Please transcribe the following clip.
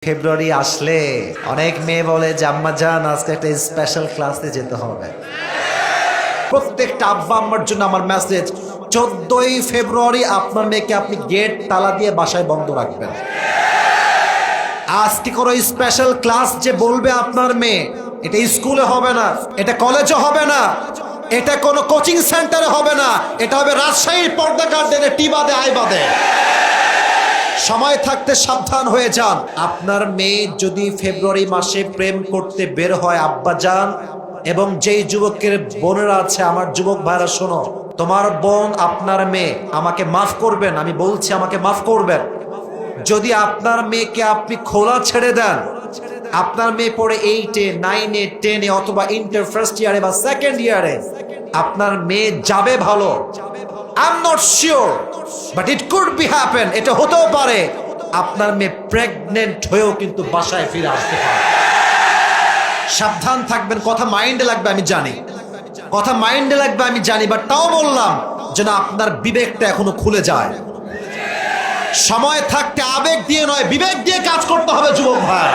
ফেব্রুয়ারি আসলে অনেক মেয়ে বলে যে আম্মা জান আজকে একটা স্পেশাল ক্লাসে যেতে হবে। প্রত্যেকটা আব্বা আম্মার জন্য আমার মেসেজ, 14ই ফেব্রুয়ারি আপনার মেয়েকে আপনি গেট তালা দিয়ে বাসায় বন্ধ রাখবেন। আজকে কোনো স্পেশাল ক্লাস যে বলবে আপনার মেয়ে, এটা স্কুলে হবে না, এটা কলেজে হবে না, এটা কোনো কোচিং সেন্টারে হবে না, এটা হবে রাজশাহীর পর্দা গার্ডেনে টিবাদে আইবাদে। সময় থাকতে সাবধান হয়ে যান। আপনার মেয়ে যদি ফেব্রুয়ারি মাসে প্রেম করতে বের হয় আব্বা যান, এবং যেই যুবকের বোনেরা আছে আমার যুবক ভাইরা শোনো, তোমার বোন আপনার মেয়ে, আমাকে মাফ করবেন, আমি বলছি আমাকে মাফ করবেন, যদি আপনার মেয়েকে আপনি খোলা ছেড়ে দেন, আপনার মেয়ে পড়ে 8-এ 9-এ 10-এ অথবা ইন্টার ফার্স্ট ইয়ারে বা সেকেন্ড ইয়ারে, আপনার মেয়ে যাবে ভালো, I am not sure but it could be happen, এটা হতেও পারে আপনার মেয়ে প্রেগনেন্ট হয়েও কিন্তু বাসায় ফিরে আসতে পারে। সাবধান থাকবেন। কথা মাইন্ডে লাগবে আমি জানি, কথা মাইন্ডে লাগবে আমি জানি, বাট তাও বললাম যেন আপনার বিবেকটা এখনো খুলে যায়। সময় থাকতে আবেগ দিয়ে নয়, বিবেক দিয়ে কাজ করতে হবে যুবক ভাই।